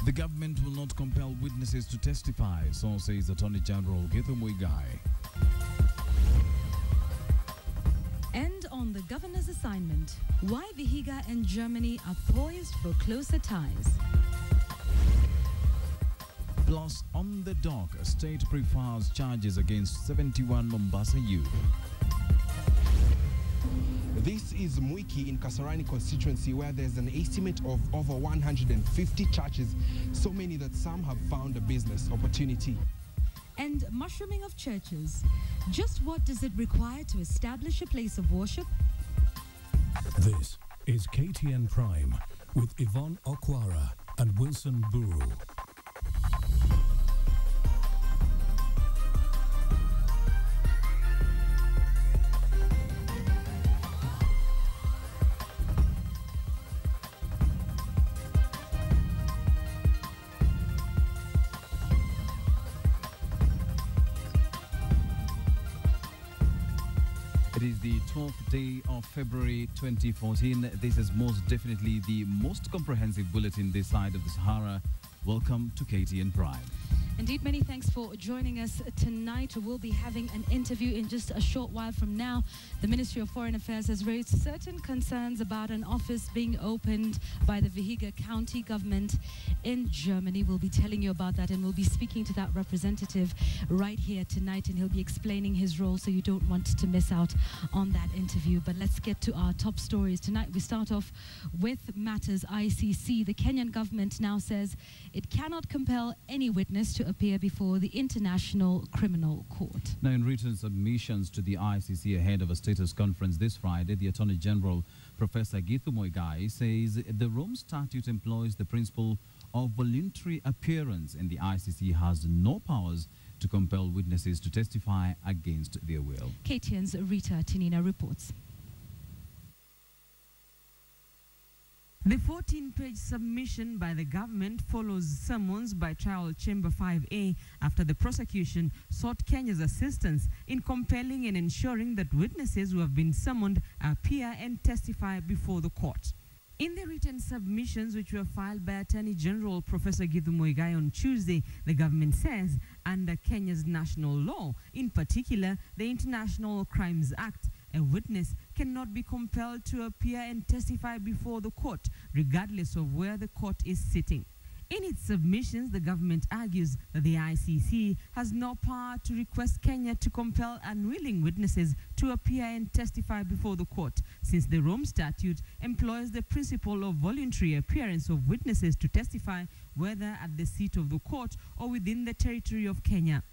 The government will not compel witnesses to testify, so says Attorney General Yvonne. And on the governor's assignment, why Vihiga and Germany are poised for closer ties. Plus, on the dock, state prefiles charges against 71 Mombasa youth. This is Mwiki in Kasarani constituency, where there's an estimate of over 150 churches, so many that some have found a business opportunity. And mushrooming of churches. Just what does it require to establish a place of worship? This is KTN Prime with Yvonne Okwara and Wilson Mburu. It is the 12th day of February 2014. This is most definitely the most comprehensive bulletin this side of the Sahara. Welcome to KTN Prime. Indeed, many thanks for joining us tonight. We'll be having an interview in just a short while from now. The Ministry of Foreign Affairs has raised certain concerns about an office being opened by the Vihiga County government in Germany. We'll be telling you about that, and we'll be speaking to that representative right here tonight, and he'll be explaining his role, so you don't want to miss out on that interview. But let's get to our top stories. Tonight we start off with matters ICC. The Kenyan government now says it cannot compel any witness to appear before the International Criminal Court. Now, in written submissions to the ICC ahead of a status conference this Friday, the Attorney General, Professor Yvonne, says the Rome Statute employs the principle of voluntary appearance, and the ICC has no powers to compel witnesses to testify against their will. KTN's Rita Tinina reports. The 14-page submission by the government follows summons by Trial Chamber 5A after the prosecution sought Kenya's assistance in compelling and ensuring that witnesses who have been summoned appear and testify before the court. In the written submissions, which were filed by Attorney General Professor Yvonne on Tuesday, the government says under Kenya's national law, in particular the International Crimes Act, a witness cannot be compelled to appear and testify before the court, regardless of where the court is sitting. In its submissions, the government argues that the ICC has no power to request Kenya to compel unwilling witnesses to appear and testify before the court, since the Rome Statute employs the principle of voluntary appearance of witnesses to testify, whether at the seat of the court or within the territory of Kenya.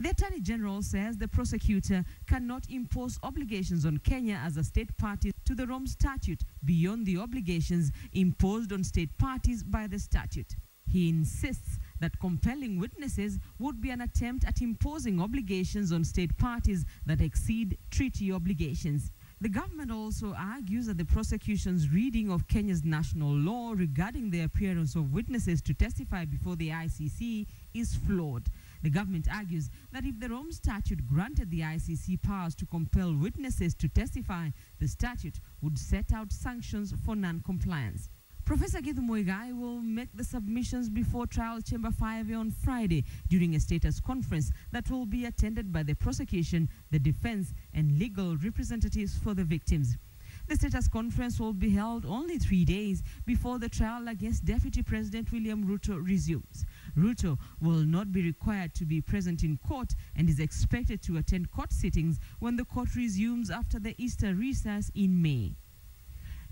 The Attorney General says the prosecutor cannot impose obligations on Kenya as a state party to the Rome Statute beyond the obligations imposed on state parties by the statute. He insists that compelling witnesses would be an attempt at imposing obligations on state parties that exceed treaty obligations. The government also argues that the prosecution's reading of Kenya's national law regarding the appearance of witnesses to testify before the ICC is flawed. The government argues that if the Rome Statute granted the ICC powers to compel witnesses to testify, the statute would set out sanctions for non-compliance. Professor Yvonne will make the submissions before Trial Chamber 5A on Friday during a status conference that will be attended by the prosecution, the defense, and legal representatives for the victims. The status conference will be held only 3 days before the trial against Deputy President William Ruto resumes. Ruto will not be required to be present in court and is expected to attend court sittings when the court resumes after the Easter recess in May.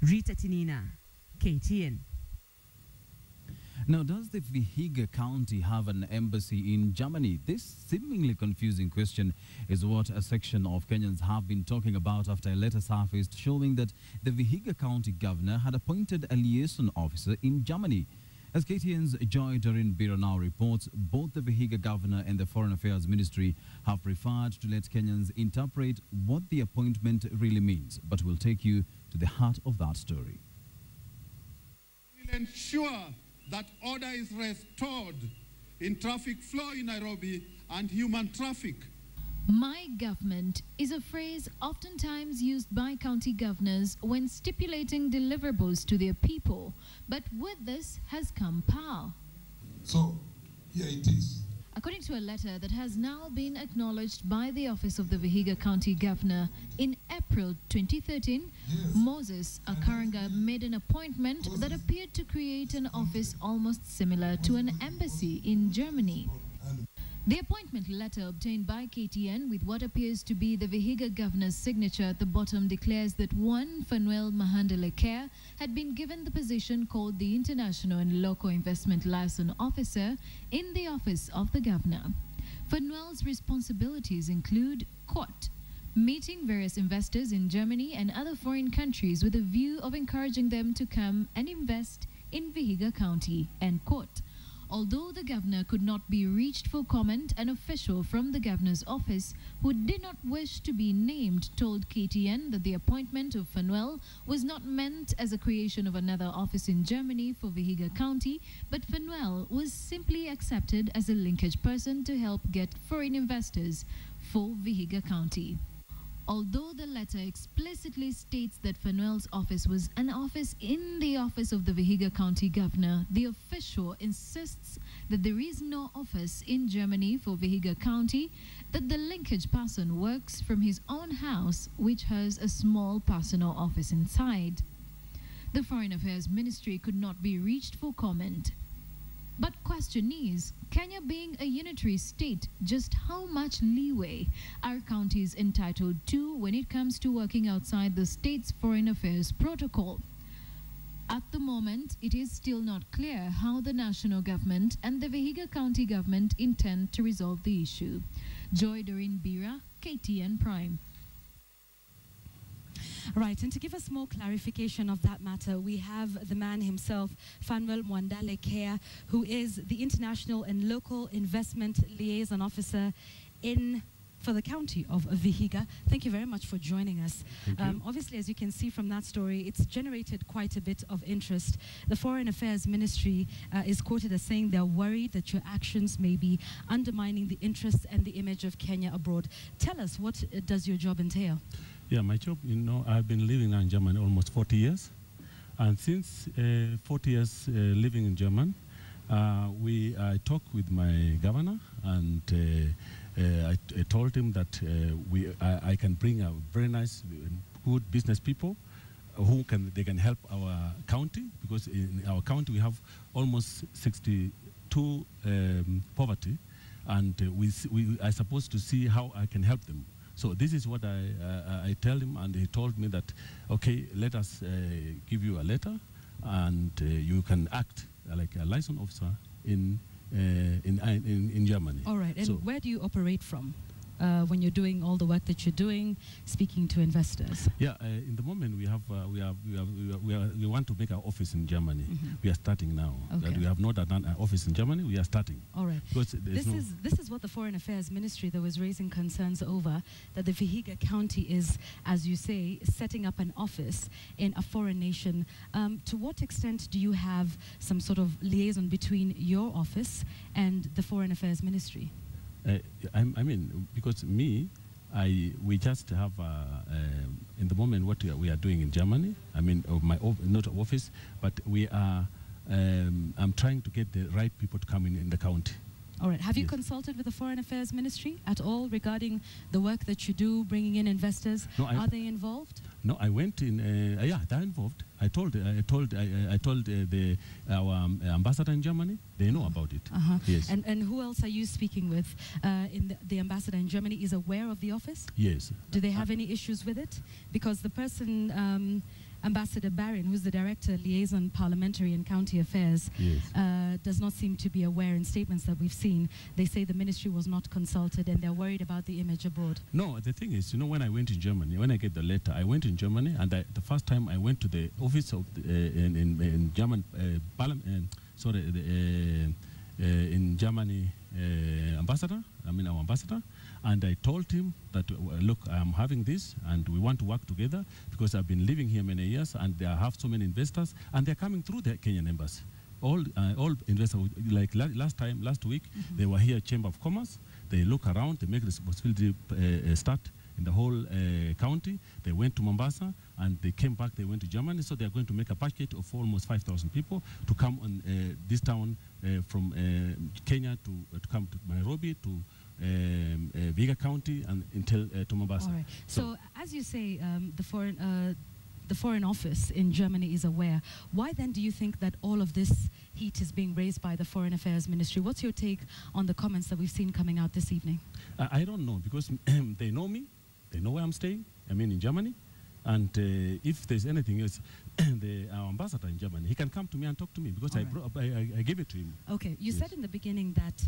Rita Tinina, KTN. Now, does the Vihiga County have an embassy in Germany? This seemingly confusing question is what a section of Kenyans have been talking about after a letter surfaced showing that the Vihiga County governor had appointed a liaison officer in Germany. As KTN's Joy Doreen Biro now reports, both the Vihiga governor and the Foreign Affairs Ministry have preferred to let Kenyans interpret what the appointment really means, but we'll take you to the heart of that story. We'll ensure that order is restored in traffic flow in Nairobi and human traffic. My government is a phrase oftentimes used by county governors when stipulating deliverables to their people. But with this has come power. So, here it is. According to a letter that has now been acknowledged by the Office of the Vihiga County Governor, in April 2013, Moses Akaranga made an appointment that appeared to create an office almost similar to an embassy in Germany. The appointment letter obtained by KTN with what appears to be the Vihiga governor's signature at the bottom declares that one Fanuel Mahandele Care had been given the position called the International and Local Investment Liaison Officer in the office of the governor. Fanuel's responsibilities include, quote, meeting various investors in Germany and other foreign countries with a view of encouraging them to come and invest in Vihiga County, end quote. Although the governor could not be reached for comment, an official from the governor's office who did not wish to be named told KTN that the appointment of Fanuel was not meant as a creation of another office in Germany for Vihiga County, but Fanuel was simply accepted as a linkage person to help get foreign investors for Vihiga County. Although the letter explicitly states that Fanuel's office was an office in the office of the Vihiga County Governor, the official insists that there is no office in Germany for Vihiga County, that the linkage person works from his own house, which has a small personal office inside. The Foreign Affairs Ministry could not be reached for comment. But question is, Kenya being a unitary state, just how much leeway are counties entitled to when it comes to working outside the state's foreign affairs protocol? At the moment, it is still not clear how the national government and the Vihiga County government intend to resolve the issue. Joy Doreen Bira, KTN Prime. Right, and to give us more clarification of that matter, we have the man himself, Fanuel Mwandale Care, who is the International and Local Investment Liaison Officer for the county of Vihiga. Thank you very much for joining us. Obviously, as you can see from that story, it's generated quite a bit of interest. The Foreign Affairs Ministry is quoted as saying they're worried that your actions may be undermining the interests and the image of Kenya abroad. Tell us, what does your job entail? Yeah, my job, I've been living now in Germany almost 40 years. And since 40 years living in Germany, I talked with my governor, and I told him that I can bring a very nice, good business people they can help our county, because in our county we have almost 62 poverty, and we are supposed to see how I can help them. So this is what I tell him, and he told me that, okay, let us give you a letter, and you can act like a liaison officer in Germany. All right, and so where do you operate from when you're doing all the work that you're doing, speaking to investors? Yeah, in the moment we want to make our office in Germany. We are starting now. Okay. That we have not done an office in Germany. We are starting. All right. Because this is what the Foreign Affairs Ministry that was raising concerns over, that the Vihiga County is, as you say, setting up an office in a foreign nation. To what extent do you have some sort of liaison between your office and the Foreign Affairs Ministry? I mean, because we just have, in the moment, what we are doing in Germany, I mean, not office, but we are, I'm trying to get the right people to come in the county. All right. Have you consulted with the Foreign Affairs Ministry at all regarding the work that you do, bringing in investors? No, are they involved? No, I went in. Yeah, they're involved. I told our ambassador in Germany. They know about it. Yes. And who else are you speaking with? The ambassador in Germany is aware of the office? Yes. Do they have any issues with it? Because the person, Ambassador Barron, who's the Director, Liaison Parliamentary and County Affairs, yes, does not seem to be aware. In statements that we've seen, they say the ministry was not consulted and they're worried about the image abroad. No, the thing is, when I went in Germany, when I get the letter, I went in Germany, and the first time I went to the office of in German Parliament, in Germany, our ambassador, and I told him that, look, I'm having this, and we want to work together, because I've been living here many years, and I have so many investors, and they're coming through the Kenyan embassy. All investors, like last week, they were here, Chamber of Commerce. They look around, they make responsibility start in the whole county. They went to Mombasa and they came back, they went to Germany. So they are going to make a package of almost 5,000 people to come on this town from Kenya to come to Nairobi, to Vihiga County, and until to Mombasa. All right. So as you say, the Foreign Office in Germany is aware. Why then do you think that all of this heat is being raised by the Foreign Affairs Ministry? What's your take on the comments that we've seen coming out this evening? I don't know, because they know me, they know where I'm staying, I mean in Germany, and if there's anything else, our ambassador in Germany, he can come to me and talk to me, because I gave it to him. Okay, you said in the beginning that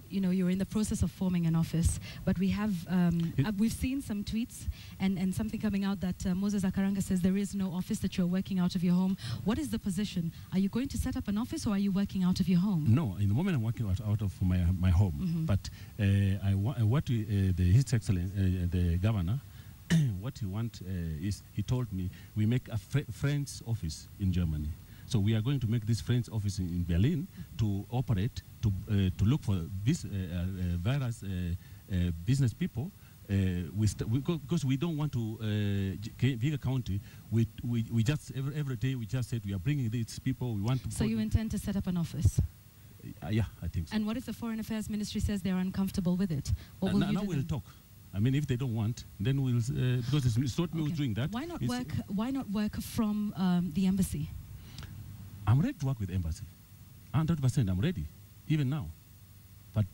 you're in the process of forming an office, but we have we've seen some tweets and something coming out that Moses Akaranga says there is no office, that you're working out of your home. What is the position? Are you going to set up an office, or are you working out of your home? No, in the moment I'm working out of my home, but His Excellency, the governor, what he wants is, he told me, we make a Friends office in Germany. So we are going to make this Friends office in Berlin to operate, to look for this various business people. Because we don't want to, Vihiga County, we just, every day we just said we are bringing these people, we want to... So you intend to set up an office? Yeah, I think so. And what if the Foreign Affairs Ministry says they're uncomfortable with it? What will you do? Now we'll talk. I mean, if they don't want, then we'll, because it's not me who's doing that. Why not work from the embassy? I'm ready to work with the embassy. 100%, I'm ready, even now. But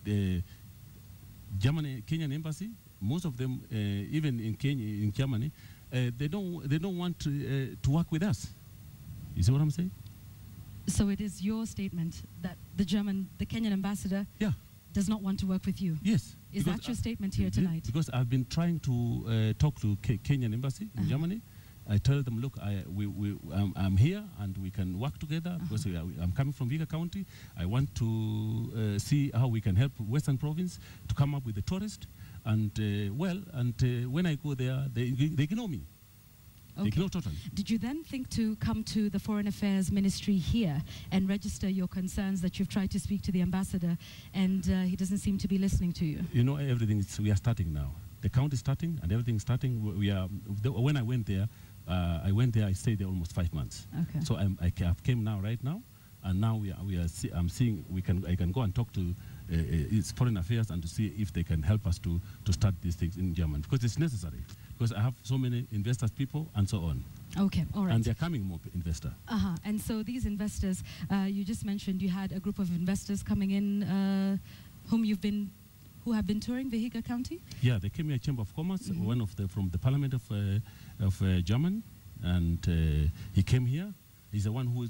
Kenyan embassy, most of them, even in Germany, they don't want to work with us. You see what I'm saying? So it is your statement that the Kenyan ambassador does not want to work with you? Yes. Is that your statement here tonight? Because I've been trying to talk to Kenyan embassy in Germany. I tell them, look, I'm here and we can work together because I'm coming from Vihiga County. I want to see how we can help Western Province to come up with the tourist. And when I go there, they ignore me. Okay. They ignore totally. Did you then think to come to the Foreign Affairs Ministry here and register your concerns that you've tried to speak to the ambassador and he doesn't seem to be listening to you? You know, we are starting now. The count is starting and everything's starting. When I went there, I stayed there almost 5 months. Okay. So I came now, right now, and now I'm seeing I can go and talk to its Foreign Affairs and to see if they can help us to start these things in Germany, because it's necessary. Because I have so many investors, people, and so on. Okay, all right. And they're coming more investors. And so these investors, you just mentioned you had a group of investors coming in who have been touring Vihiga County? Yeah, they came here, Chamber of Commerce, one of from the Parliament of Germany, and he came here. He's the one who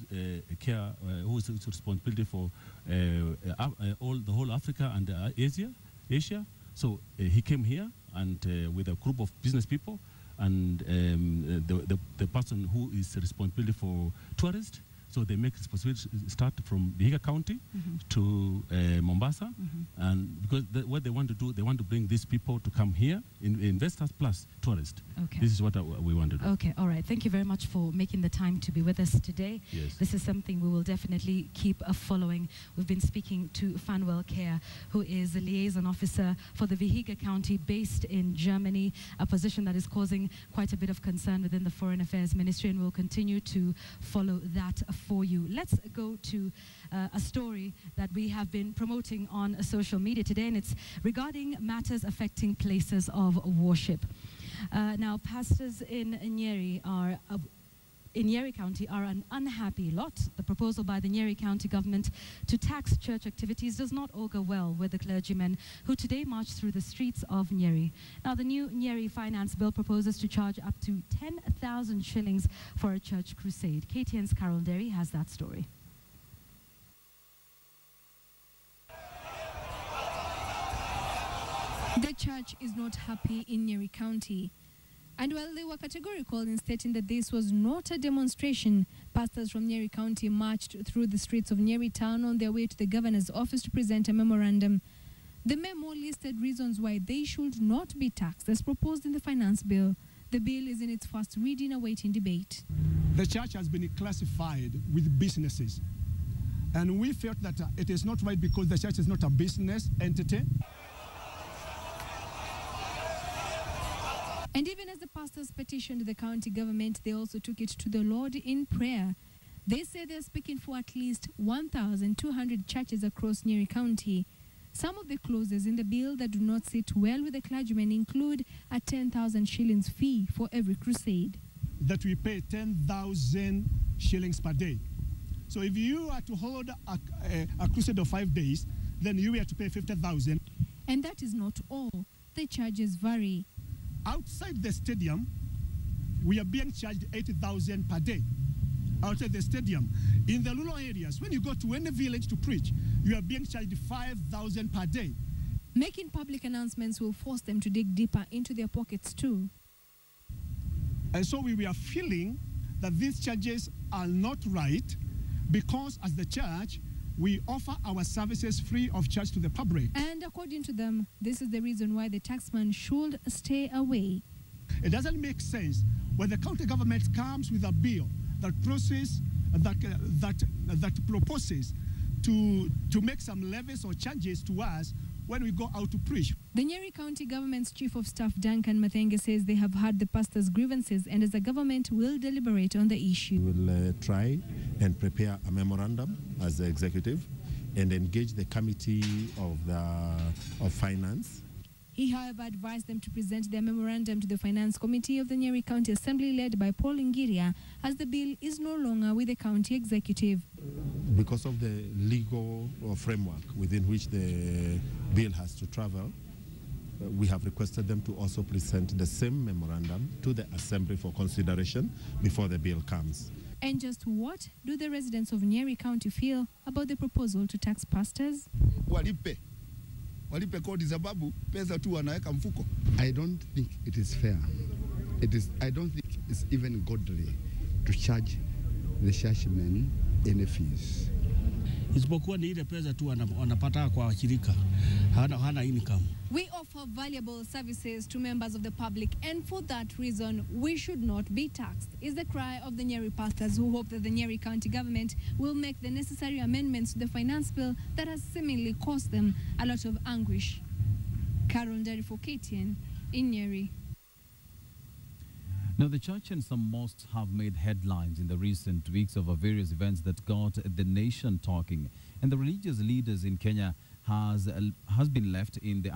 is responsibility for the whole Africa and Asia. So he came here and with a group of business people and the person who is responsible for tourists. So they make start from Vihiga County to Mombasa, and because what they want to do, they want to bring these people to come here, investors plus tourists. Okay. This is what we want to do. Okay, all right. Thank you very much for making the time to be with us today. Yes. This is something we will definitely keep following. We've been speaking to Fanwell Care, who is a liaison officer for the Vihiga County based in Germany, a position that is causing quite a bit of concern within the Foreign Affairs Ministry, and we'll continue to follow that for you. Let's go to a story that we have been promoting on social media today, and it's regarding matters affecting places of worship. Now, pastors in Nyeri County are an unhappy lot. The proposal by the Nyeri County government to tax church activities does not augur well with the clergymen who today marched through the streets of Nyeri. Now, the new Nyeri Finance Bill proposes to charge up to 10,000 shillings for a church crusade. KTN's Carol Derry has that story. The church is not happy in Nyeri County. And while they were categorical in stating that this was not a demonstration, pastors from Nyeri County marched through the streets of Nyeri town on their way to the governor's office to present a memorandum. The memo listed reasons why they should not be taxed as proposed in the finance bill. The bill is in its first reading awaiting debate. The church has been classified with businesses. And we felt that it is not right because the church is not a business entity. And even as the pastors petitioned the county government, they also took it to the Lord in prayer. They say they're speaking for at least 1,200 churches across Nyeri County. Some of the clauses in the bill that do not sit well with the clergymen include a 10,000 shillings fee for every crusade. That we pay 10,000 shillings per day. So if you are to hold a crusade of 5 days, then you have to pay 50,000. And that is not all. The charges vary. Outside the stadium, we are being charged 80,000 per day. Outside the stadium. In the rural areas, when you go to any village to preach, you are being charged 5,000 per day. Making public announcements will force them to dig deeper into their pockets too. And so we are feeling that these charges are not right because as the church, we offer our services free of charge to the public. And according to them, this is the reason why the taxman should stay away. It doesn't make sense when the county government comes with a bill that proposes to make some levies or charges to us when we go out to preach. The Nyeri County Government's Chief of Staff Duncan Mathenge says they have heard the pastors' grievances and as a government will deliberate on the issue. We will try and prepare a memorandum as the executive and engage the committee of finance. He, however, advised them to present their memorandum to the Finance Committee of the Nyeri County Assembly led by Paul Ngiria, as the bill is no longer with the county executive. Because of the legal framework within which the bill has to travel, we have requested them to also present the same memorandum to the Assembly for consideration before the bill comes. And just what do the residents of Nyeri County feel about the proposal to tax pastors? Walipe kodi sababu pesa tu wanaweka mfuko. I don't think it is fair. I don't think it's even godly to charge the churchmen any fees. Isipokuwa ni ile pesa tu wanapata kwa washirika. Hana income. We offer valuable services to members of the public, and for that reason, we should not be taxed, is the cry of the Nyeri pastors, who hope that the Nyeri County government will make the necessary amendments to the finance bill that has seemingly caused them a lot of anguish. Carol Nderi for KTN in Nyeri. Now, the church and some mosques have made headlines in the recent weeks over various events that got the nation talking. And the religious leaders in Kenya has been left in the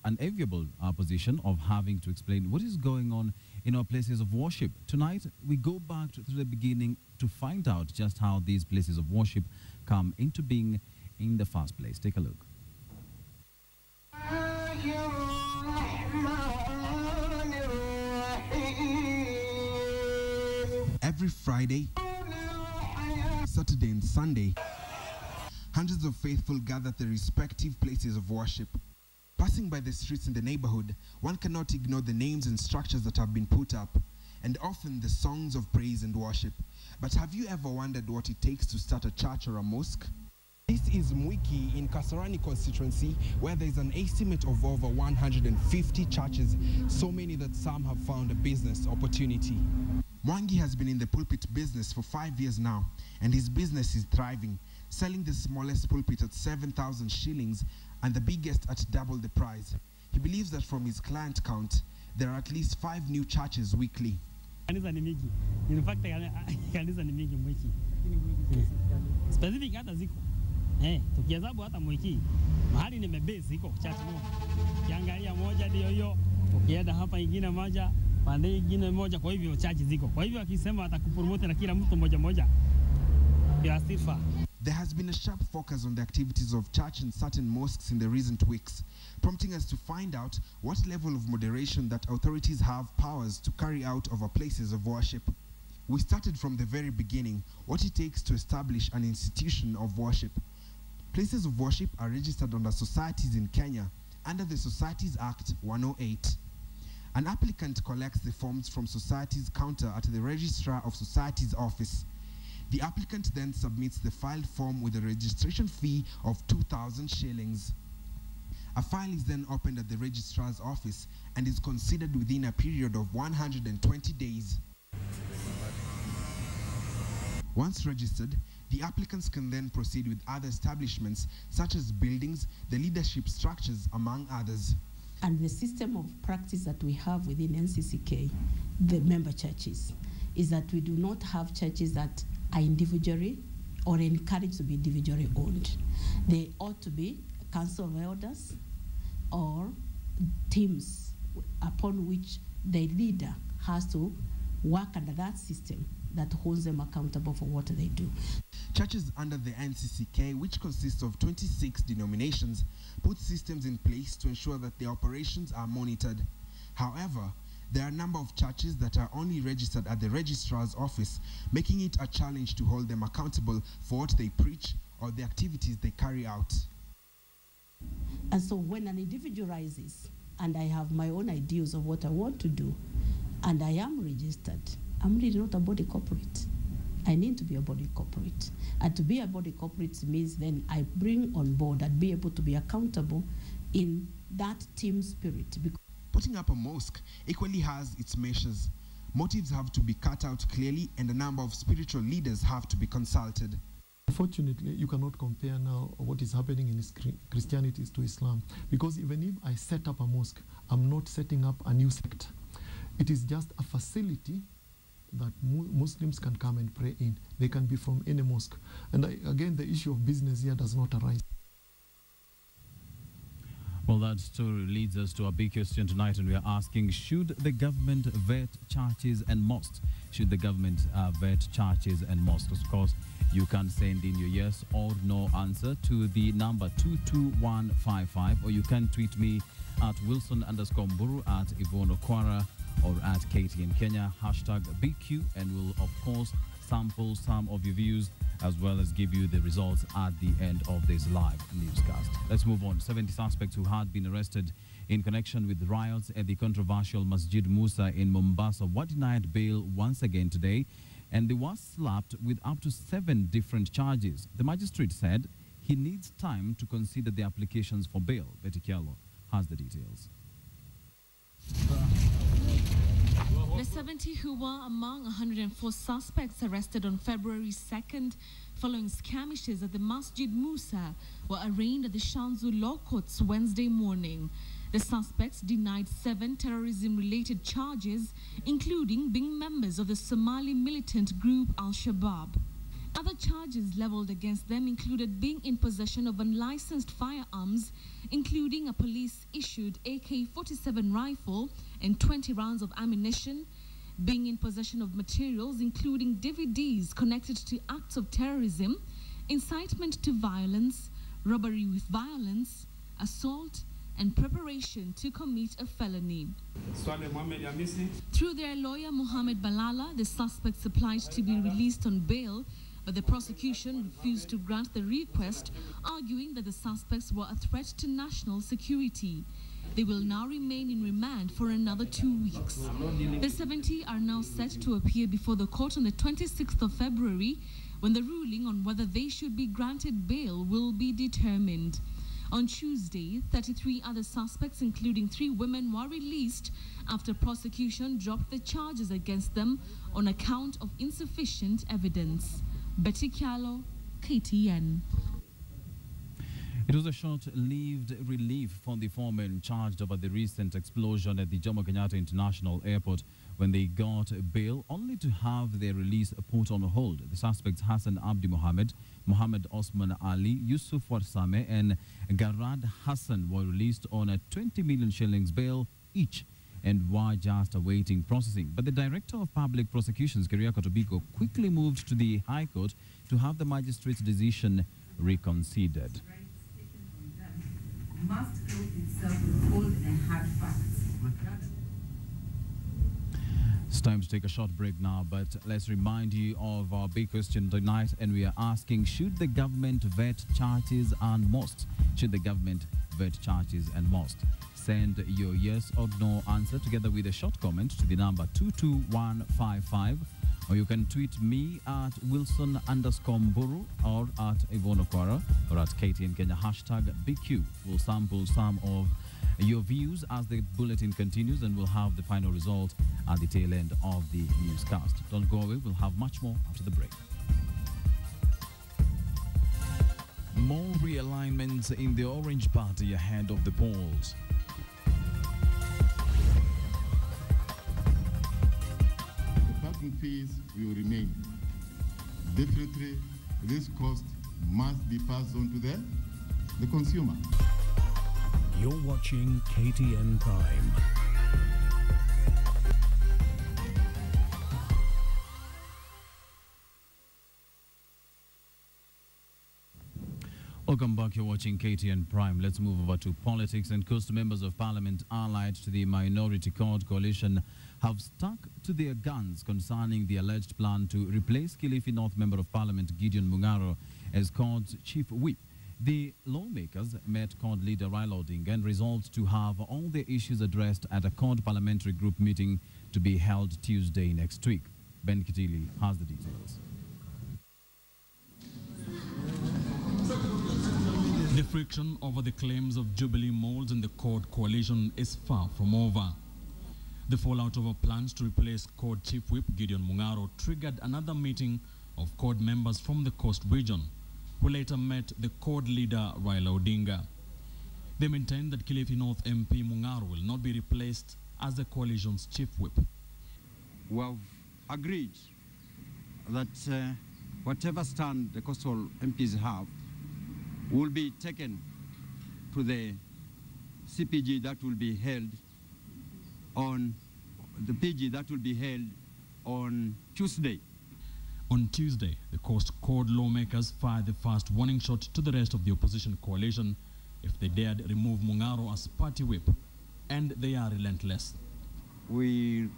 unenviable position of having to explain what is going on in our places of worship. Tonight, we go back to the beginning to find out just how these places of worship come into being in the first place. Take a look. Every Friday, Saturday and Sunday, hundreds of faithful gather at their respective places of worship. Passing by the streets in the neighborhood, one cannot ignore the names and structures that have been put up, and often the songs of praise and worship. But have you ever wondered what it takes to start a church or a mosque? This is Mwiki in Kasarani constituency, where there is an estimate of over 150 churches, so many that some have found a business opportunity. Mwangi has been in the pulpit business for 5 years now, and his business is thriving, selling the smallest pulpit at 7,000 shillings and the biggest at double the price. He believes that from his client count, there are at least 5 new churches weekly. Kanisa ni mingi. In fact, kanisa ni mingi Mwiki. Specific hata ziko. Tukihesabu hata Mwiki, mahali nimebase iko church moja. Kiangalia moja ndio hiyo, ukienda hapa ingine moja, pande ingine moja, kwa hivyo church ziko. Kwa hivyo akisema atakupromote na kila mtu moja moja, ya sifa. There has been a sharp focus on the activities of church and certain mosques in the recent weeks, prompting us to find out what level of moderation that authorities have powers to carry out over places of worship. We started from the very beginning, what it takes to establish an institution of worship. Places of worship are registered under societies in Kenya under the Societies Act 108. An applicant collects the forms from societies counter at the Registrar of Societies office. The applicant then submits the filed form with a registration fee of 2,000 shillings. A file is then opened at the registrar's office and is considered within a period of 120 days. Once registered, the applicants can then proceed with other establishments such as buildings, the leadership structures, among others. and the system of practice that we have within NCCK, the member churches, is that we do not have churches that are individually or encouraged to be individually owned. They ought to be council of elders or teams upon which the leader has to work under that system that holds them accountable for what they do. Churches under the NCCK, which consists of 26 denominations, put systems in place to ensure that their operations are monitored. However, there are a number of churches that are only registered at the registrar's office, making it a challenge to hold them accountable for what they preach or the activities they carry out. And so when an individual rises, and I have my own ideas of what I want to do, and I am registered, I'm really not a body corporate. I need to be a body corporate. And to be a body corporate means then I bring on board and be able to be accountable in that team spirit. Putting up a mosque equally has its measures. Motives have to be cut out clearly, and a number of spiritual leaders have to be consulted. Unfortunately, you cannot compare now what is happening in Christianity to Islam, because even if I set up a mosque, I'm not setting up a new sect. It is just a facility that Muslims can come and pray in. They can be from any mosque. And again, the issue of business here does not arise. Well, that story leads us to a big question tonight, and we are asking, should the government vet churches and mosques? Should the government vet churches and mosques? Of course, you can send in your yes or no answer to the number 22155, or you can tweet me at Wilson_Mburu, at Yvonne Okwara, or at KTN Kenya, #BQ, and we'll, of course, sample some of your views as well as give you the results at the end of this live newscast. Let's move on. 70 suspects who had been arrested in connection with riots at the controversial Masjid Musa in Mombasa were denied bail once again today, and they were slapped with up to 7 different charges. The magistrate said he needs time to consider the applications for bail. Betty Kialo has the details. The 70 who were among 104 suspects arrested on February 2nd following skirmishes at the Masjid Musa were arraigned at the Shanzu Law Courts Wednesday morning. The suspects denied 7 terrorism-related charges, including being members of the Somali militant group Al-Shabaab. Other charges leveled against them included being in possession of unlicensed firearms, including a police-issued AK-47 rifle and 20 rounds of ammunition, being in possession of materials including DVDs connected to acts of terrorism, incitement to violence, robbery with violence, assault, and preparation to commit a felony. Through their lawyer Mohammed Balala, the suspects applied to be released on bail, but the prosecution refused to grant the request, arguing that the suspects were a threat to national security. They will now remain in remand for another 2 weeks. The 70 are now set to appear before the court on the 26th of February, when the ruling on whether they should be granted bail will be determined. On Tuesday, 33 other suspects, including 3 women, were released after prosecution dropped the charges against them on account of insufficient evidence. Betty Kialo, KTN. It was a short-lived relief for the 4 men charged over the recent explosion at the Jomo Kenyatta International Airport when they got bail, only to have their release put on hold. The suspects Hassan Abdi Mohammed, Mohammed Osman Ali, Yusuf Warsame, and Garad Hassan were released on a 20 million shillings bail each and were just awaiting processing. But the Director of Public Prosecutions, Keriako Tobiko, quickly moved to the High Court to have the magistrate's decision reconsidered. Must prove itself with cold and hard facts. It's time to take a short break now, but let's remind you of our big question tonight, and we are asking, should the government vet churches and mosques? Should the government vet churches and mosques? Send your yes or no answer together with a short comment to the number 22155, or you can tweet me at Wilson_Mburu or at Yvonne Okwara or at KTN Kenya #BQ. We'll sample some of your views as the bulletin continues, and we'll have the final result at the tail end of the newscast. Don't go away, we'll have much more after the break. More realignments in the Orange Party ahead of the polls. fees will remain. Definitely, this cost must be passed on to the consumer. You're watching KTN Prime. Welcome back. You're watching KTN Prime. Let's move over to politics. And Coast members of parliament allied to the Minority Court Coalition have stuck to their guns concerning the alleged plan to replace Kilifi North Member of Parliament Gideon Mung'aro as Court's chief whip. The lawmakers met Court leader Raila Odinga and resolved to have all their issues addressed at a Court parliamentary group meeting to be held Tuesday next week. Ben Kitili has the details. The friction over the claims of Jubilee molds in the Court coalition is far from over. The fallout over plans to replace Court Chief Whip Gideon Mung'aro triggered another meeting of Court members from the Coast region, who later met the Court leader Raila Odinga. They maintained that Kilifi North MP Mung'aro will not be replaced as the coalition's Chief Whip. We have agreed that whatever stand the coastal MPs have will be taken to the CPG that will be held on the PG that will be held on Tuesday. On Tuesday, the Coast Court lawmakers fired the first warning shot to the rest of the opposition coalition if they dared remove Mung'aro as party whip, and they are relentless. We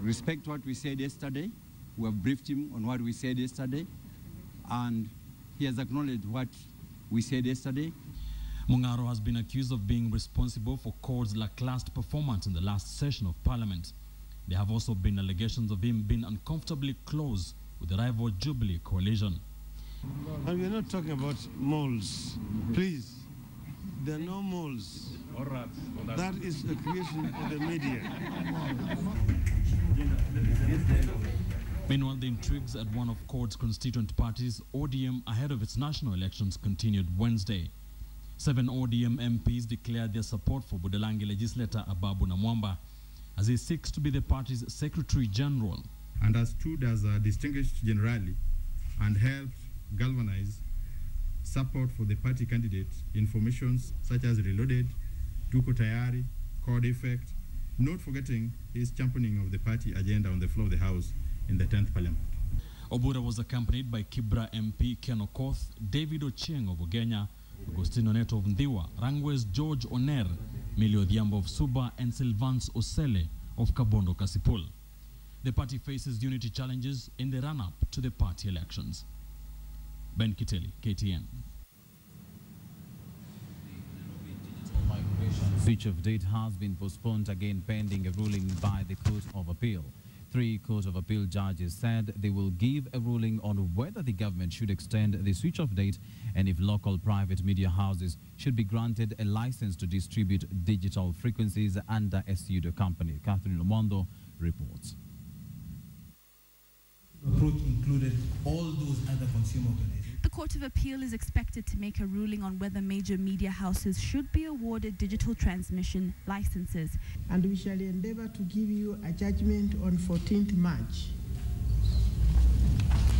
respect what we said yesterday. We have briefed him on what we said yesterday, and he has acknowledged what we said yesterday. Mung'aro has been accused of being responsible for Court's lackluster performance in the last session of Parliament. There have also been allegations of him being uncomfortably close with the rival Jubilee coalition. And we're not talking about moles. Please, there are no moles. That is a creation of the media. Meanwhile, the intrigues at one of Court's constituent parties, ODM, ahead of its national elections continued Wednesday. 7 ODM MPs declared their support for Budalangi legislator Ababu Namwamba as he seeks to be the party's Secretary General. And has stood as a distinguished generally and helped galvanize support for the party candidate in formations such as Reloaded, Tuko Tayari, Code Effect, not forgetting his championing of the party agenda on the floor of the House in the 10th Parliament. Obura was accompanied by Kibra MP Ken Okoth, David Ochieng of Ugenya, Agostino Neto of Ndhiwa, Rangwes George Oner, Millie Odhiambo of Suba, and Sylvans Osele of Kabondo Kasipul. The party faces unity challenges in the run-up to the party elections. Ben Kiteli, KTN. Switch of date has been postponed again pending a ruling by the Court of Appeal. 3 Court of Appeal judges said they will give a ruling on whether the government should extend the switch-off date and if local private media houses should be granted a license to distribute digital frequencies under a pseudo company. Catherine Lomondo reports. Approach included all those other consumer organizations. The Court of Appeal is expected to make a ruling on whether major media houses should be awarded digital transmission licenses. And we shall endeavor to give you a judgment on 14th March.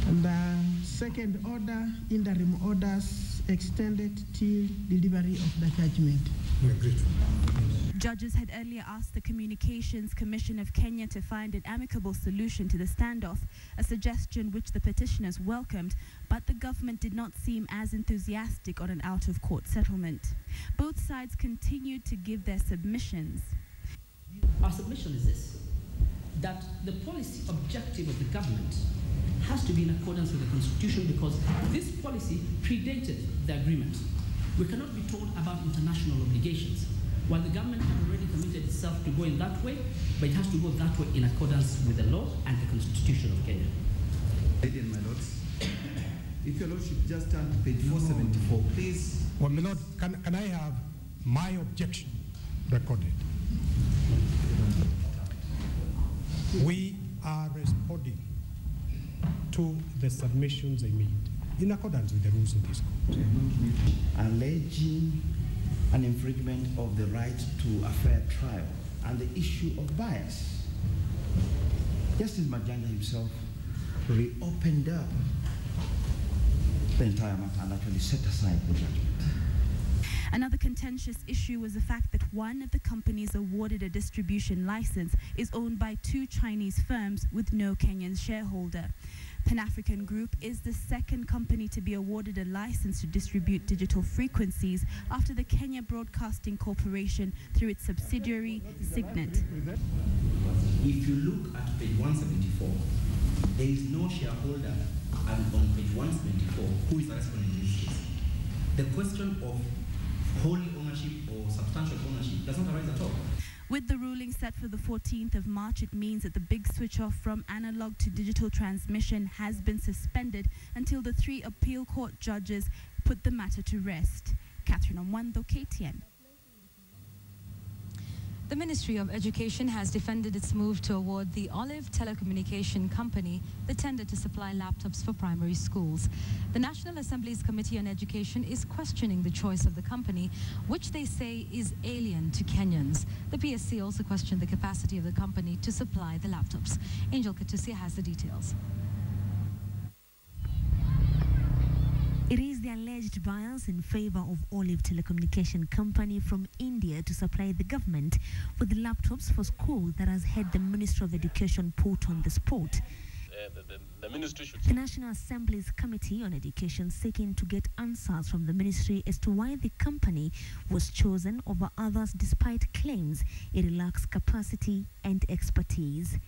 And the second order, interim orders extended till delivery of the judgment. We agree. Judges had earlier asked the Communications Commission of Kenya to find an amicable solution to the standoff, a suggestion which the petitioners welcomed, but the government did not seem as enthusiastic on an out-of-court settlement. Both sides continued to give their submissions. Our submission is this, that the policy objective of the government has to be in accordance with the Constitution because this policy predated the agreement. We cannot be told about international obligations. While the government had already committed itself to going that way, but it has to go that way in accordance with the law and the Constitution of Kenya. Lady and my lords, if your lordship just turn to page 474, please. Well, my lord, can I have my objection recorded? We are responding to the submissions they made in accordance with the rules of this court. Alleging an infringement of the right to a fair trial and the issue of bias. Justice Majanja himself reopened up the entire matter and actually set aside the judgment. Another contentious issue was the fact that one of the companies awarded a distribution license is owned by 2 Chinese firms with no Kenyan shareholder. Pan-African Group is the second company to be awarded a license to distribute digital frequencies after the Kenya Broadcasting Corporation through its subsidiary, Signet. If you look at page 174, there is no shareholder, and on page 174, who is the respondent in this case? The question of whole ownership or substantial ownership does not arise at all. With the ruling set for the 14th of March, it means that the big switch off from analog to digital transmission has been suspended until the 3 appeal court judges put the matter to rest. Catherine Omwando, KTN. The Ministry of Education has defended its move to award the Olive Telecommunication Company the tender to supply laptops for primary schools. The National Assembly's Committee on Education is questioning the choice of the company, which they say is alien to Kenyans. The PSC also questioned the capacity of the company to supply the laptops. Angel Katusia has the details. It is the alleged bias in favor of Olive Telecommunication Company from India to supply the government with laptops for school that has had the Minister of Education put on the spot. The ministry should... The National Assembly's Committee on Education seeking to get answers from the ministry as to why the company was chosen over others despite claims it lacks capacity and expertise.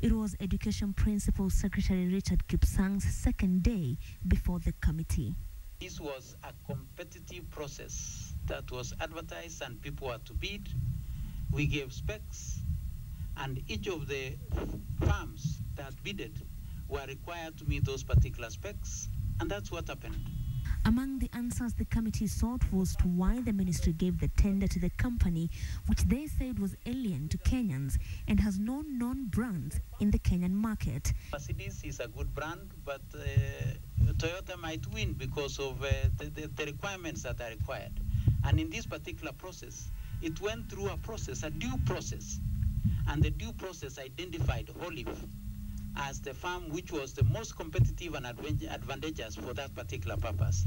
It was Education Principal Secretary Richard Kipsang's second day before the committee. This was a competitive process that was advertised and people had to bid. We gave specs, and each of the firms that bidded were required to meet those particular specs, and that's what happened. Among the answers the committee sought was to why the ministry gave the tender to the company, which they said was alien to Kenyans and has no known brands in the Kenyan market. Mercedes is a good brand, but Toyota might win because of the requirements that are required. And in this particular process, it went through a due process, and the due process identified Olive as the firm which was the most competitive and advantageous for that particular purpose.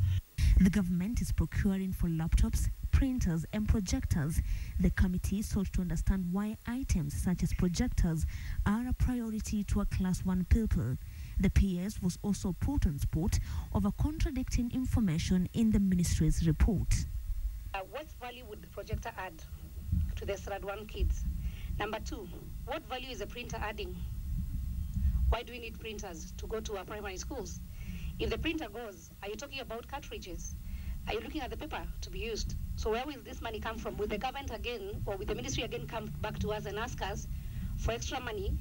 The government is procuring for laptops, printers and projectors. The committee sought to understand why items such as projectors are a priority to a Class 1 pupil. The PS was also put on spot over contradicting information in the ministry's report. What value would the projector add to the Standard 1 kids? Number 2, what value is the printer adding? Why do we need printers to go to our primary schools? If the printer goes, are you talking about cartridges? Are you looking at the paper to be used? So where will this money come from? Will the government again, or will the ministry again come back to us and ask us for extra money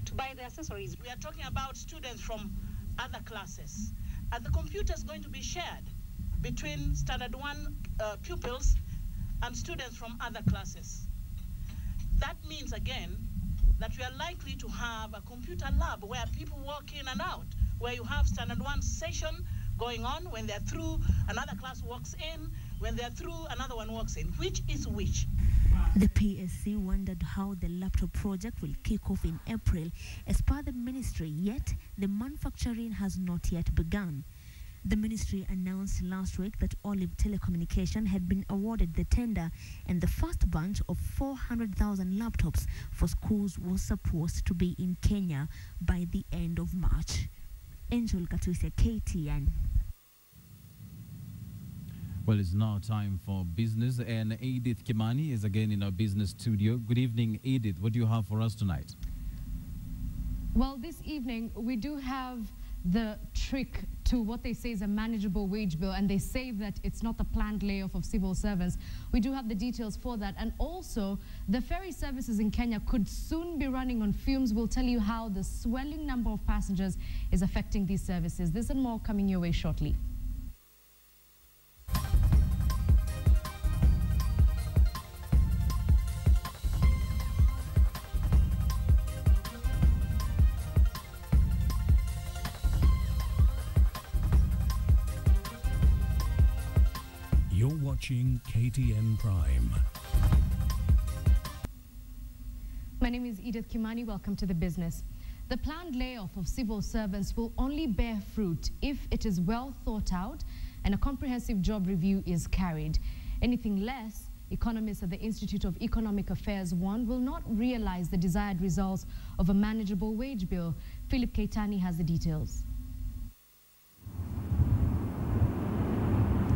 to buy the accessories? We are talking about students from other classes. Are the computers going to be shared between Standard 1 pupils and students from other classes? That means, again, that we are likely to have a computer lab where people walk in and out, where you have Standard 1 session going on. When they're through, another class walks in. When they're through, another one walks in. Which is which? The PSC wondered how the laptop project will kick off in April as per the ministry, yet the manufacturing has not yet begun. The ministry announced last week that Olive Telecommunication had been awarded the tender, and the first bunch of 400,000 laptops for schools was supposed to be in Kenya by the end of March. Angel Katusia, KTN. Well, it's now time for business, and Edith Kimani is again in our business studio. Good evening, Edith. What do you have for us tonight? Well, this evening we do have the trick to what they say is a manageable wage bill, and they say that it's not a planned layoff of civil servants. We do have the details for that, and also the ferry services in Kenya could soon be running on fumes. We'll tell you how the swelling number of passengers is affecting these services. This and more coming your way shortly. You're watching KTN Prime. My name is Edith Kimani. Welcome to The Business. The planned layoff of civil servants will only bear fruit if it is well thought out and a comprehensive job review is carried. Anything less, economists at the Institute of Economic Affairs warn will not realize the desired results of a manageable wage bill. Philip Keitani has the details.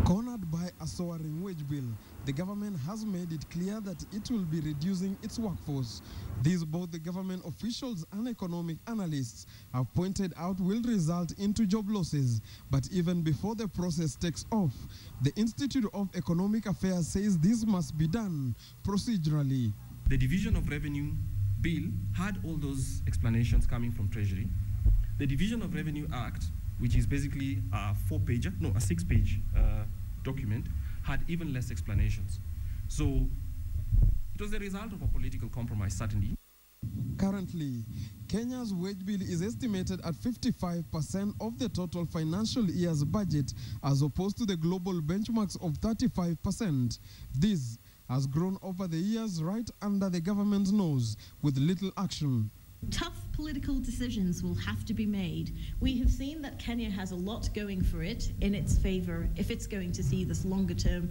Cornered by a soaring wage bill, the government has made it clear that it will be reducing its workforce. These both the government officials and economic analysts have pointed out will result into job losses. But even before the process takes off, the Institute of Economic Affairs says this must be done procedurally. The Division of Revenue bill had all those explanations coming from Treasury. The Division of Revenue Act, which is basically a 6-page document, had even less explanations. So it was the result of a political compromise, certainly. Currently, Kenya's wage bill is estimated at 55% of the total financial year's budget, as opposed to the global benchmarks of 35%. This has grown over the years right under the government's nose, with little action. Tough political decisions will have to be made. We have seen that Kenya has a lot going for it in its favor if it's going to see this longer-term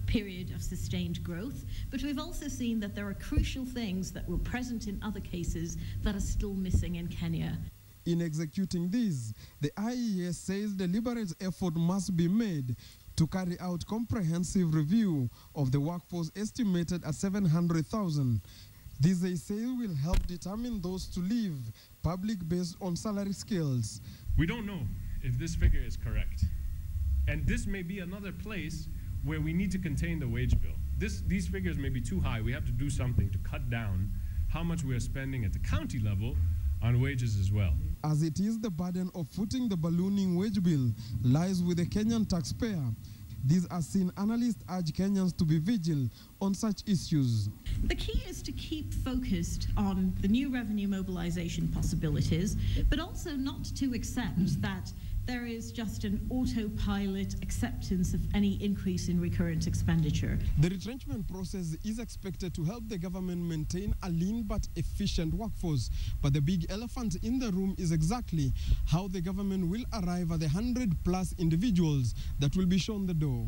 period of sustained growth. But we've also seen that there are crucial things that were present in other cases that are still missing in Kenya. In executing these, the IES says deliberate effort must be made to carry out comprehensive review of the workforce estimated at 700,000. This, they say, will help determine those to leave public based on salary scales. We don't know if this figure is correct. And this may be another place where we need to contain the wage bill. These figures may be too high. We have to do something to cut down how much we are spending at the county level on wages as well. As it is, the burden of footing the ballooning wage bill lies with the Kenyan taxpayer. These are seen analysts urge Kenyans to be vigilant on such issues. The key is to keep focused on the new revenue mobilization possibilities, but also not to accept that there is just an autopilot acceptance of any increase in recurrent expenditure. The retrenchment process is expected to help the government maintain a lean but efficient workforce. But the big elephant in the room is exactly how the government will arrive at the 100+ individuals that will be shown the door.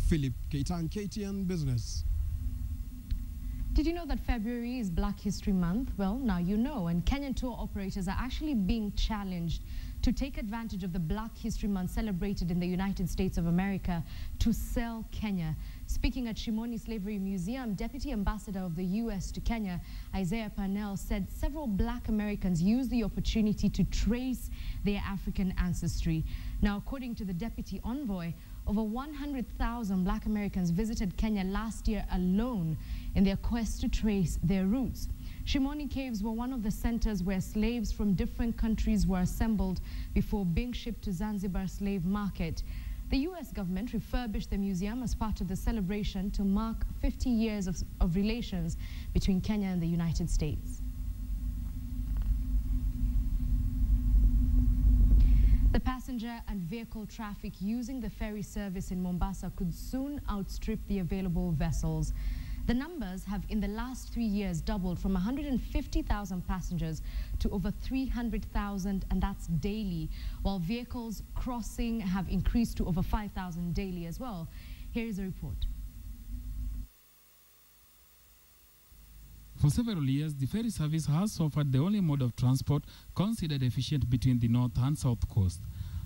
Philip Keitani, KTN Business. Did you know that February is Black History Month? Well, now you know, and Kenyan tour operators are actually being challenged to take advantage of the Black History Month celebrated in the United States of America to sell Kenya. Speaking at Shimoni Slavery Museum, Deputy Ambassador of the U.S. to Kenya, Isaiah Parnell, said several Black Americans used the opportunity to trace their African ancestry. Now, according to the Deputy Envoy, over 100,000 Black Americans visited Kenya last year alone in their quest to trace their roots. Shimoni Caves were one of the centers where slaves from different countries were assembled before being shipped to Zanzibar slave market. The U.S. government refurbished the museum as part of the celebration to mark 50 years of relations between Kenya and the United States. The passenger and vehicle traffic using the ferry service in Mombasa could soon outstrip the available vessels. The numbers have in the last 3 years doubled from 150,000 passengers to over 300,000, and that's daily, while vehicles crossing have increased to over 5,000 daily as well. Here is a report. For several years, the ferry service has offered the only mode of transport considered efficient between the north and south coast.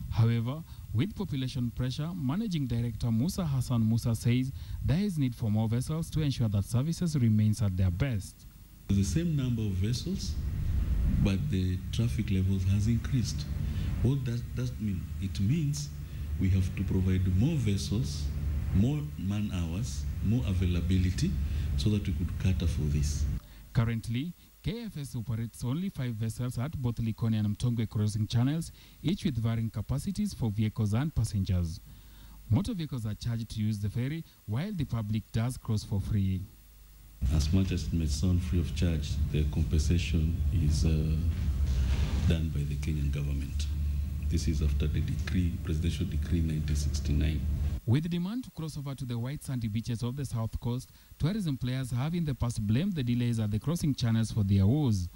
However, with population pressure, Managing Director Musa Hassan Musa says there is need for more vessels to ensure that services remains at their best. The same number of vessels, but the traffic levels has increased. What does that mean? It means we have to provide more vessels, more man hours, more availability, so that we could cater for this. Currently, KFS operates only 5 vessels at both Likoni and Mtongwe crossing channels, each with varying capacities for vehicles and passengers. Motor vehicles are charged to use the ferry, while the public does cross for free. As much as it may sound free of charge, the compensation is done by the Kenyan government. This is after the presidential decree 1969. With demand to cross over to the white sandy beaches of the south coast, tourism players have in the past blamed the delays at the crossing channels for their woes.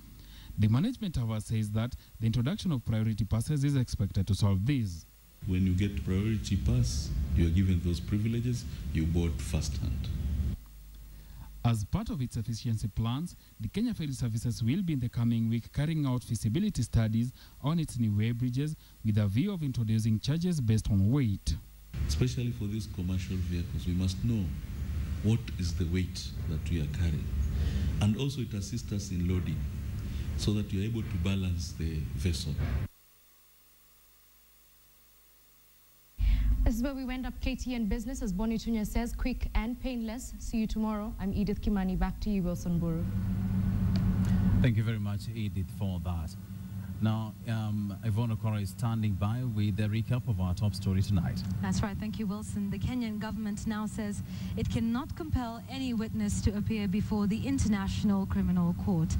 The management, however, says that the introduction of priority passes is expected to solve this. When you get priority pass, you are given those privileges, you board firsthand. As part of its efficiency plans, the Kenya Ferry Services will be in the coming week carrying out feasibility studies on its new way bridges with a view of introducing charges based on weight. Especially for these commercial vehicles, we must know what is the weight that we are carrying. And also it assists us in loading so that you are able to balance the vessel. This is where we went up KTN Business, as Bonnie Tunya says, quick and painless. See you tomorrow. I'm Edith Kimani. Back to you, Wilson Mburu. Thank you very much, Edith, for that. Now, Yvonne Okwara is standing by with the recap of our top story tonight. That's right. Thank you, Wilson. The Kenyan government now says it cannot compel any witness to appear before the International Criminal Court.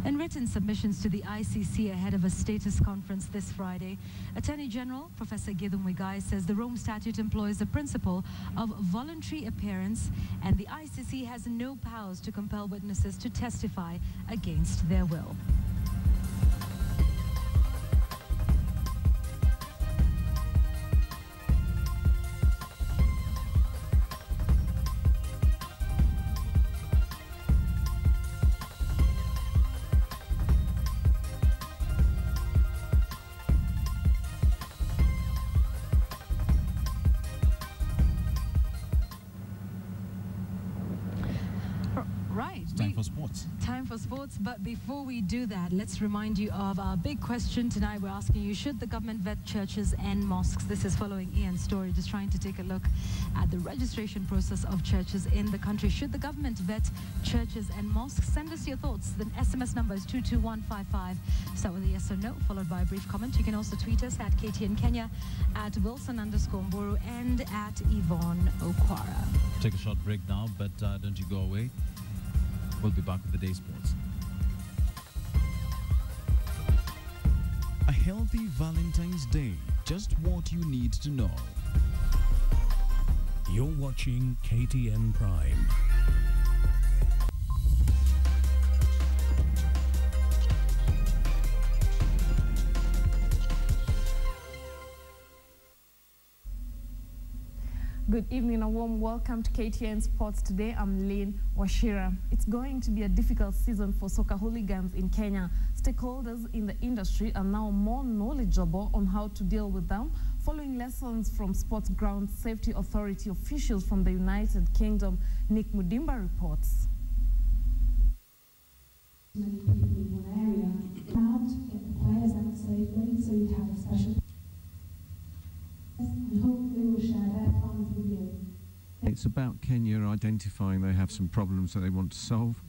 In written submissions to the ICC ahead of a status conference this Friday, Attorney General Professor Githu Muigai says the Rome Statute employs the principle of voluntary appearance, and the ICC has no powers to compel witnesses to testify against their will. Time for sports, but before we do that, let's remind you of our big question tonight. We're asking you, should the government vet churches and mosques? This is following Ian's story, just trying to take a look at the registration process of churches in the country. Should the government vet churches and mosques? Send us your thoughts. The SMS number is 22155. Start with a yes or no, followed by a brief comment. You can also tweet us at KTN Kenya, at Wilson_Mburu, and at Yvonne Okwara. Take a short break now, but don't you go away. We'll be back with the day sports. A healthy Valentine's Day, just what you need to know. You're watching KTN Prime. Good evening and a warm welcome to KTN Sports. Today I'm Lynn Washira. It's going to be a difficult season for soccer hooligans in Kenya. Stakeholders in the industry are now more knowledgeable on how to deal with them, following lessons from Sports Ground Safety Authority officials from the United Kingdom. Nick Mudimba reports. Many people in one area, how to get the players out safely, so you have a special and hopefully we'll share their plans with you. It's about Kenya identifying they have some problems that they want to solve.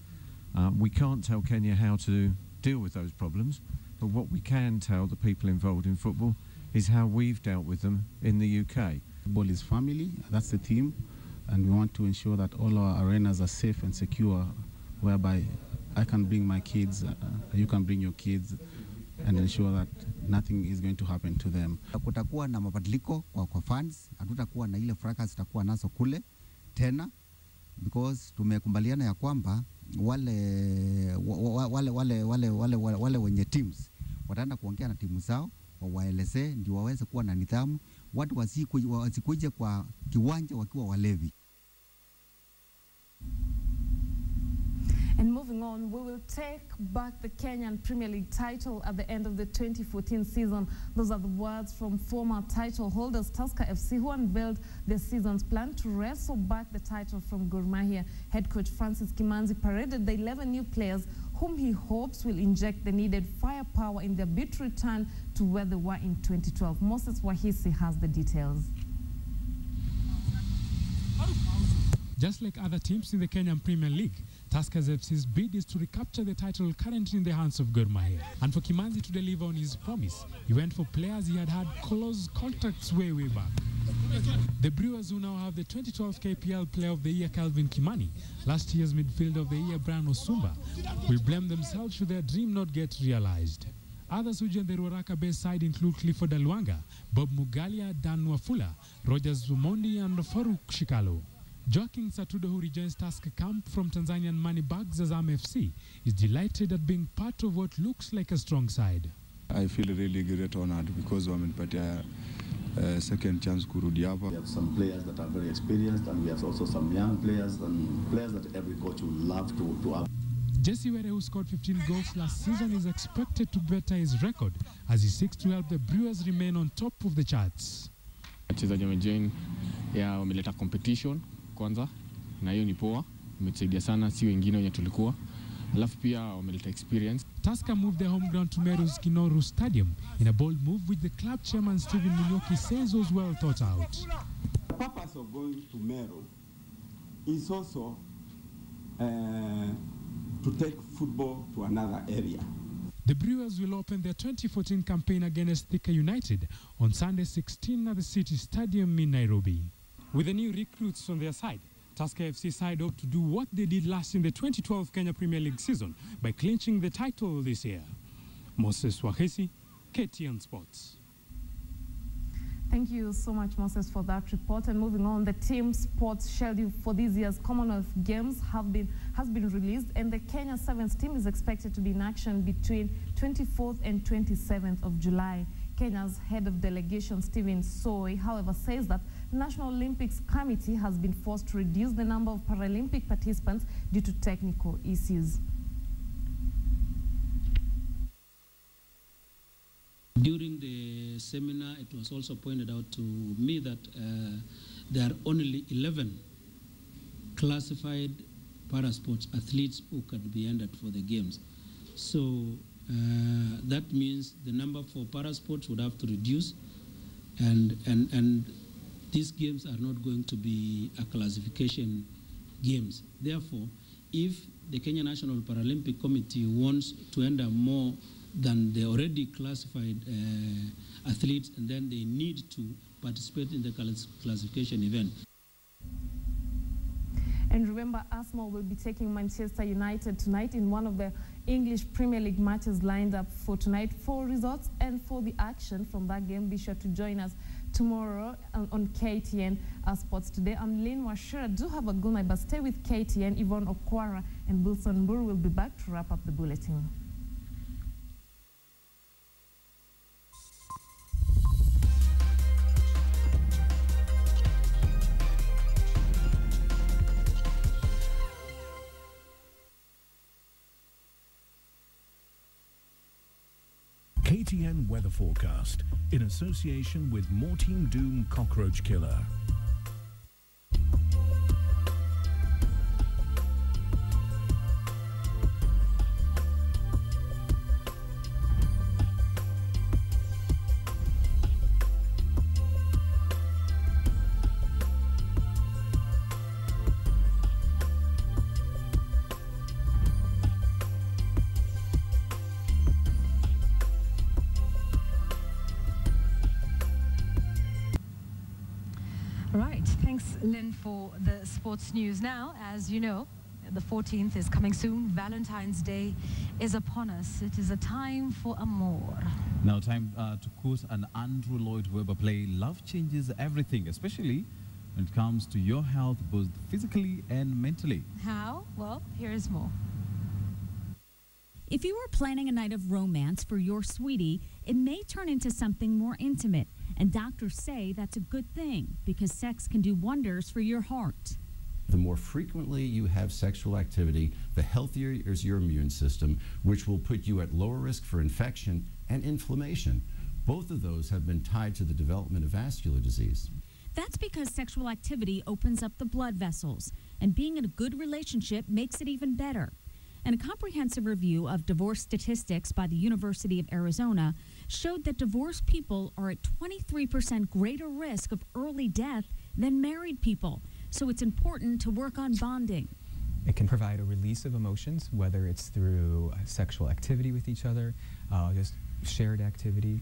We can't tell Kenya how to deal with those problems, but what we can tell the people involved in football is how we've dealt with them in the UK. Football is family, that's the team, and we want to ensure that all our arenas are safe and secure, whereby I can bring my kids, you can bring your kids, and ensure that nothing is going to happen to them. Kutakuwa na mabadiliko kwa fans, hatutakuwa na ile fracas tutakuwa nazo kule tena, because tumekubaliana ya kwamba wale wenye teams wataenda kuongea na timu zao, wawaelezee ndio waweze kuwa na nidhamu, watu wasikuje kwa kiwanja wakiwa walevi. And moving on, we will take back the Kenyan Premier League title at the end of the 2014 season. Those are the words from former title holders Tusker FC, who unveiled their season's plan to wrestle back the title from Gor Mahia. Head coach Francis Kimanzi paraded the 11 new players whom he hopes will inject the needed firepower in their bid to return to where they were in 2012. Moses Wahisi has the details. Just like other teams in the Kenyan Premier League, Tusker FC's bid is to recapture the title currently in the hands of Gor Mahia. And for Kimanzi to deliver on his promise, he went for players he had close contacts way back. The Brewers, who now have the 2012 KPL Player of the Year Calvin Kimani, last year's Midfielder of the Year Brian Osumba, will blame themselves should their dream not get realized. Others who join the Ruaraka-based side include Clifford Alwanga, Bob Mugalia, Dan Wafula, Rogers Zumondi, and Faruk Shikalo. Joaquin Satudo, who rejoins Tusker camp from Tanzanian Money Bags Azam FC, is delighted at being part of what looks like a strong side. I feel really great honored because wamenipatia second chance kurudi hapa. We have some players that are very experienced, and we have also some young players and players that every coach would love to have. Jesse Were, who scored 15 goals last season, is expected to better his record as he seeks to help the Brewers remain on top of the charts. Wachezaji wamejoin wameleta competition kwanza, na hiyo ni poa, imetusaidia sana si wengine wenye tulikuwa. Alafu pia wameleta experience. Tusker moved their home ground to Meru's Kinoru Stadium in a bold move which the club chairman Stephen Munyoki says was well thought out. The purpose of going to Meru is also to take football to another area. The Brewers will open their 2014 campaign against Thika United on Sunday 16 at the City Stadium in Nairobi. With the new recruits on their side, Tusker FC side hope to do what they did last in the 2012 Kenya Premier League season by clinching the title this year. Moses Wahesi, KTN Sports. Thank you so much, Moses, for that report. And moving on, the team sports schedule for this year's Commonwealth Games has been released, and the Kenya Sevens team is expected to be in action between 24th and 27th of July. Kenya's head of delegation, Stephen Soy, however, says that the National Olympics Committee has been forced to reduce the number of Paralympic participants due to technical issues. During the seminar, it was also pointed out to me that there are only 11 classified parasports athletes who could be entered for the games. So that means the number for parasports would have to reduce, and these games are not going to be a classification games. Therefore, if the Kenya National Paralympic Committee wants to enter more than the already classified athletes, and then they need to participate in the classification event. And remember, Arsenal will be taking Manchester United tonight in one of the English Premier League matches lined up for tonight. For results and for the action from that game, be sure to join us tomorrow on KTN Sports Today. I'm Lynn Washira. Do have a good night, but stay with KTN. Yvonne Okwara and Wilson Mburu will be back to wrap up the bulletin. KTN Weather Forecast in association with Mortein Doom Cockroach Killer. Right, thanks Lynn for the sports news. Now, as you know, the 14th is coming soon. Valentine's Day is upon us. It is a time for amor. Now time to quote an Andrew Lloyd Webber play, love changes everything, especially when it comes to your health, both physically and mentally. How? Well, here is more. If you are planning a night of romance for your sweetie, it may turn into something more intimate. And doctors say that's a good thing because sex can do wonders for your heart. The more frequently you have sexual activity, the healthier is your immune system, which will put you at lower risk for infection and inflammation. Both of those have been tied to the development of vascular disease. That's because sexual activity opens up the blood vessels, and being in a good relationship makes it even better. And a comprehensive review of divorce statistics by the University of Arizona showed that divorced people are at 23% greater risk of early death than married people. So it's important to work on bonding. It can provide a release of emotions, whether it's through sexual activity with each other, just shared activity.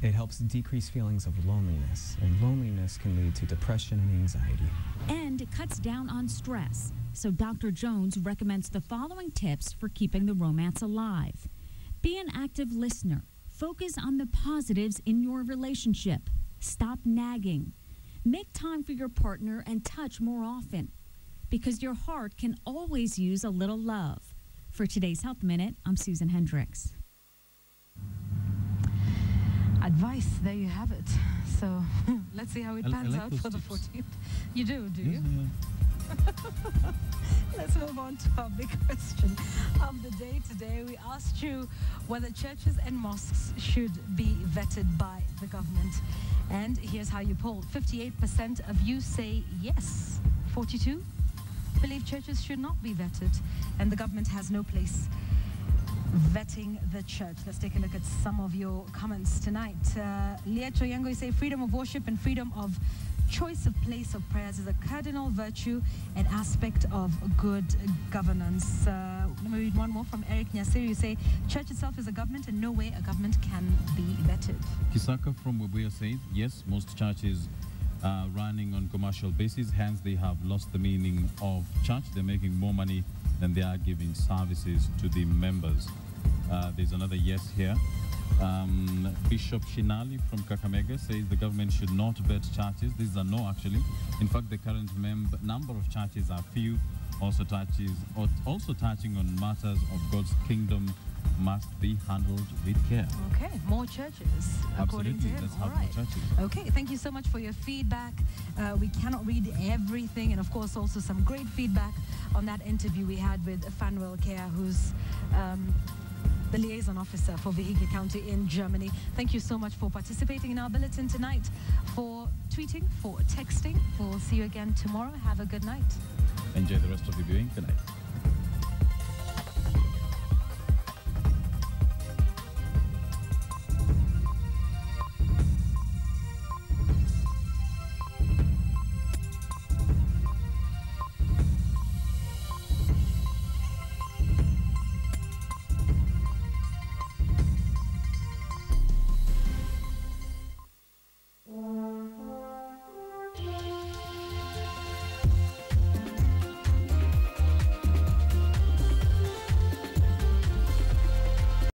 It helps decrease feelings of loneliness, and loneliness can lead to depression and anxiety. And it cuts down on stress. So Dr. Jones recommends the following tips for keeping the romance alive. Be an active listener. Focus on the positives in your relationship. Stop nagging. Make time for your partner and touch more often, because your heart can always use a little love. For today's Health Minute, I'm Susan Hendricks. Advice, there you have it. So let's see how it pans like out those for the tips. 14th. You do Yes, you? Let's move on to our big question of the day today. We asked you whether churches and mosques should be vetted by the government. And here's how you polled. 58% of you say yes. 42% believe churches should not be vetted and the government has no place vetting the church. Let's take a look at some of your comments tonight. Lieto Yango, you say freedom of worship and freedom of choice of place of prayers is a cardinal virtue and aspect of good governance. Let me read one more from Eric Nyasiri. You say church itself is a government and no way a government can be vetted. Kisaka from Webuya says, yes, most churches are running on commercial basis, hence they have lost the meaning of church. They're making more money than they are giving services to the members. There's another yes here. Bishop Shinali from Kakamega says the government should not vet churches. This is a no, actually. In fact, the current number of churches are few. Also touching on matters of God's kingdom must be handled with care. Okay, more churches, according to him. Let's All have right. more churches. Okay, thank you so much for your feedback. We cannot read everything, and of course also some great feedback on that interview we had with Fanuel Kea, who's the liaison officer for Vihiga County in Germany. Thank you so much for participating in our bulletin tonight, for tweeting, for texting. We'll see you again tomorrow. Have a good night. Enjoy the rest of the viewing tonight.